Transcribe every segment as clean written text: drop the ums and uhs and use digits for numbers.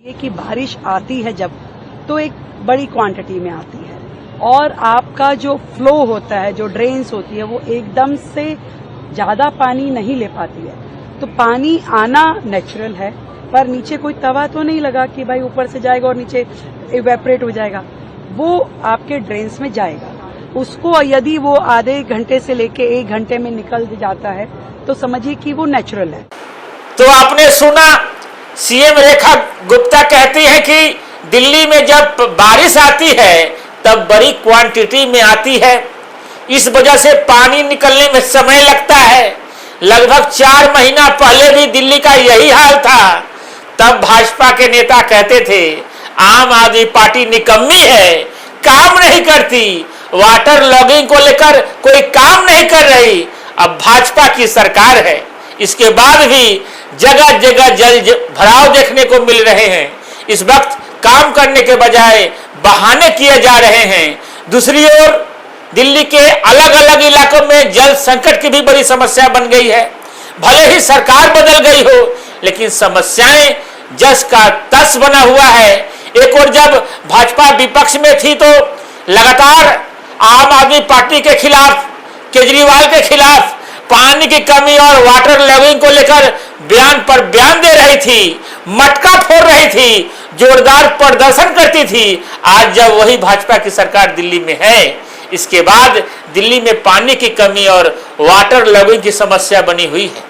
ये कि बारिश आती है जब तो एक बड़ी क्वांटिटी में आती है और आपका जो फ्लो होता है, जो ड्रेन्स होती है, वो एकदम से ज्यादा पानी नहीं ले पाती है। तो पानी आना नेचुरल है, पर नीचे कोई तवा तो नहीं लगा कि भाई ऊपर से जाएगा और नीचे इवेपोरेट हो जाएगा। वो आपके ड्रेन्स में जाएगा। उसको यदि वो आधे घंटे से लेके 1 घंटे में निकल जाता है तो समझिए कि वो नेचुरल है। तो आपने सुना, सीएम रेखा गुप्ता कहती है कि दिल्ली में जब बारिश आती है तब बड़ी क्वांटिटी में आती है, इस वजह से पानी निकलने में समय लगता है। लगभग 4 महीना पहले भी दिल्ली का यही हाल था। तब भाजपा के नेता कहते थे आम आदमी पार्टी निकम्मी है, काम नहीं करती, वाटर लॉगिंग को लेकर कोई काम नहीं कर रही। अब भाजपा की सरकार है, इसके बाद भी जगह जगह जल भराव देखने को मिल रहे हैं। इस वक्त काम करने के बजाय बहाने किए जा रहे हैं। दूसरी ओर दिल्ली के अलग अलग इलाकों में जल संकट की भी बड़ी समस्या बन गई है। भले ही सरकार बदल गई हो, लेकिन समस्याएं जस का तस बना हुआ है। एक और जब भाजपा विपक्ष में थी तो लगातार आम आदमी पार्टी के खिलाफ, केजरीवाल के खिलाफ पानी की कमी और वाटर लॉगिंग को लेकर बयान पर बयान दे रही थी, मटका फोड़ रही थी, जोरदार प्रदर्शन करती थी। आज जब वही भाजपा की सरकार दिल्ली में है, इसके बाद दिल्ली में पानी की कमी और वाटर लॉगिंग की समस्या बनी हुई है।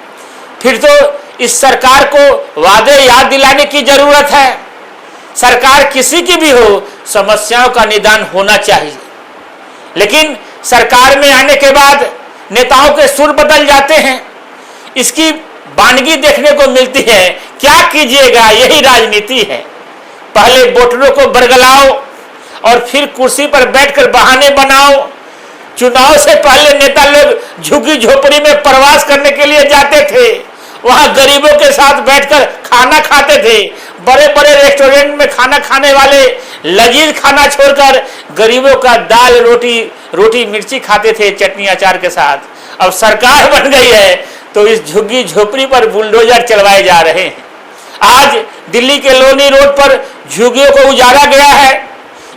फिर तो इस सरकार को वादे याद दिलाने की जरूरत है। सरकार किसी की भी हो, समस्याओं का निदान होना चाहिए। लेकिन सरकार में आने के बाद नेताओं के सुर बदल जाते हैं, इसकी वानगी देखने को मिलती है। क्या कीजिएगा, यही राजनीति है। पहले वोटरों को बरगलाओ और फिर कुर्सी पर बैठकर बहाने बनाओ। चुनाव से पहले नेता लोग झुग्गी झोपड़ी में प्रवास करने के लिए जाते थे, वहां गरीबों के साथ बैठकर खाना खाते थे। बड़े बड़े रेस्टोरेंट में खाना खाने वाले लजीज खाना छोड़कर गरीबों का दाल रोटी मिर्ची खाते थे चटनी अचार के साथ। अब सरकार बन गई है तो इस झुग्गी झोपड़ी पर बुलडोजर चलवाए जा रहे हैं। आज दिल्ली के लोनी रोड पर झुग्गियों को उजाड़ा गया है,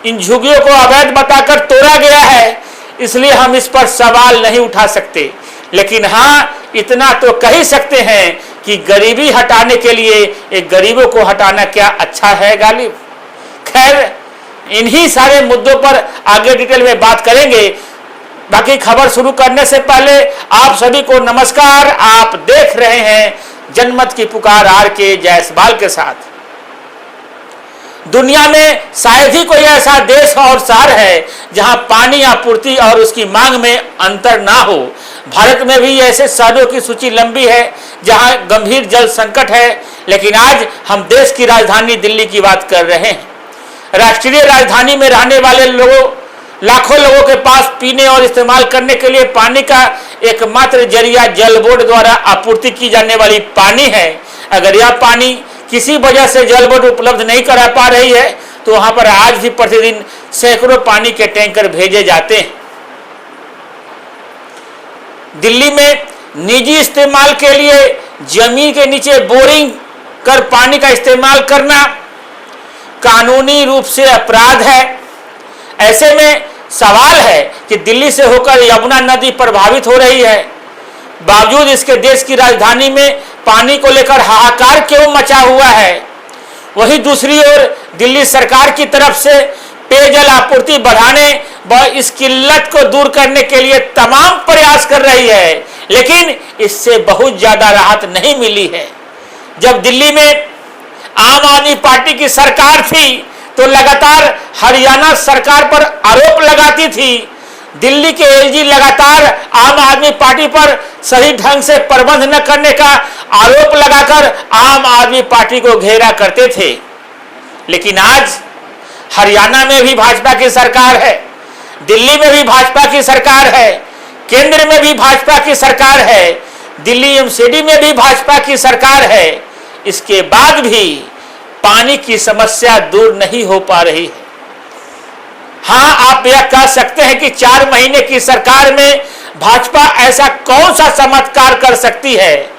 इन झुग्गियों को अवैध बताकर तोड़ा गया है, इसलिए हम इस पर सवाल नहीं उठा सकते। लेकिन हाँ, इतना तो कह ही सकते हैं कि गरीबी हटाने के लिए एक गरीबों को हटाना क्या अच्छा है गालिब। खैर, इन्हीं सारे मुद्दों पर आगे डिटेल में बात करेंगे। बाकी खबर शुरू करने से पहले आप सभी को नमस्कार। आप देख रहे हैं जनमत की पुकार RK जायसवाल के साथ। दुनिया में शायद ही कोई ऐसा देश और शहर है जहां पानी आपूर्ति और उसकी मांग में अंतर ना हो। भारत में भी ऐसे शहरों की सूची लंबी है जहां गंभीर जल संकट है। लेकिन आज हम देश की राजधानी दिल्ली की बात कर रहे हैं। राष्ट्रीय राजधानी में रहने वाले लाखों लोगों के पास पीने और इस्तेमाल करने के लिए पानी का एकमात्र जरिया जल बोर्ड द्वारा आपूर्ति की जाने वाली पानी है। अगर यह पानी किसी वजह से जल बोर्ड उपलब्ध नहीं करा पा रही है तो वहां पर आज भी प्रतिदिन सैकड़ों पानी के टैंकर भेजे जाते हैं। दिल्ली में निजी इस्तेमाल के लिए जमीन के नीचे बोरिंग कर पानी का इस्तेमाल करना कानूनी रूप से अपराध है। ऐसे में सवाल है कि दिल्ली से होकर यमुना नदी प्रभावित हो रही है, बावजूद इसके देश की राजधानी में पानी को लेकर हाहाकार क्यों मचा हुआ है। वहीं दूसरी ओर दिल्ली सरकार की तरफ से पेयजल आपूर्ति बढ़ाने व इस किल्लत को दूर करने के लिए तमाम प्रयास कर रही है, लेकिन इससे बहुत ज्यादा राहत नहीं मिली है। जब दिल्ली में आम आदमी पार्टी की सरकार थी तो लगातार हरियाणा सरकार पर आरोप लगाती थी। दिल्ली के एलजी लगातार आम आदमी पार्टी पर सही ढंग से प्रबंध न करने का आरोप लगाकर आम आदमी पार्टी को घेरा करते थे। लेकिन आज हरियाणा में भी भाजपा की सरकार है, दिल्ली में भी भाजपा की सरकार है, केंद्र में भी भाजपा की सरकार है, दिल्ली एमसीडी में भी भाजपा की सरकार है। इसके बाद भी पानी की समस्या दूर नहीं हो पा रही है। हाँ, आप यह कह सकते हैं कि 4 महीने की सरकार में भाजपा ऐसा कौन सा चमत्कार कर सकती है,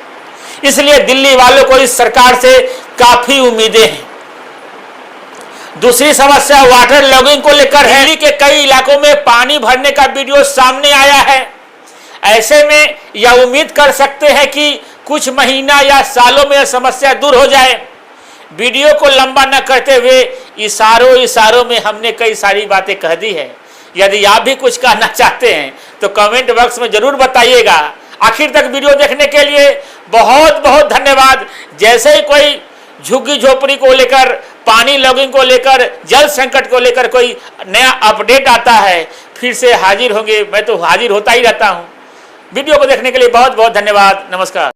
इसलिए दिल्ली वालों को इस सरकार से काफी उम्मीदें हैं। दूसरी समस्या वाटर लॉगिंग को लेकर है। दिल्ली के कई इलाकों में पानी भरने का वीडियो सामने आया है। ऐसे में यह उम्मीद कर सकते हैं कि कुछ महीना या सालों में यह समस्या दूर हो जाए। वीडियो को लंबा न करते हुए इशारों में हमने कई सारी बातें कह दी है। यदि आप भी कुछ कहना चाहते हैं तो कमेंट बॉक्स में जरूर बताइएगा। आखिर तक वीडियो देखने के लिए बहुत बहुत धन्यवाद। जैसे ही कोई झुग्गी झोपड़ी को लेकर, पानी लॉगिंग को लेकर, जल संकट को लेकर कोई नया अपडेट आता है, फिर से हाजिर होंगे। मैं तो हाजिर होता ही रहता हूं। वीडियो को देखने के लिए बहुत बहुत धन्यवाद। नमस्कार।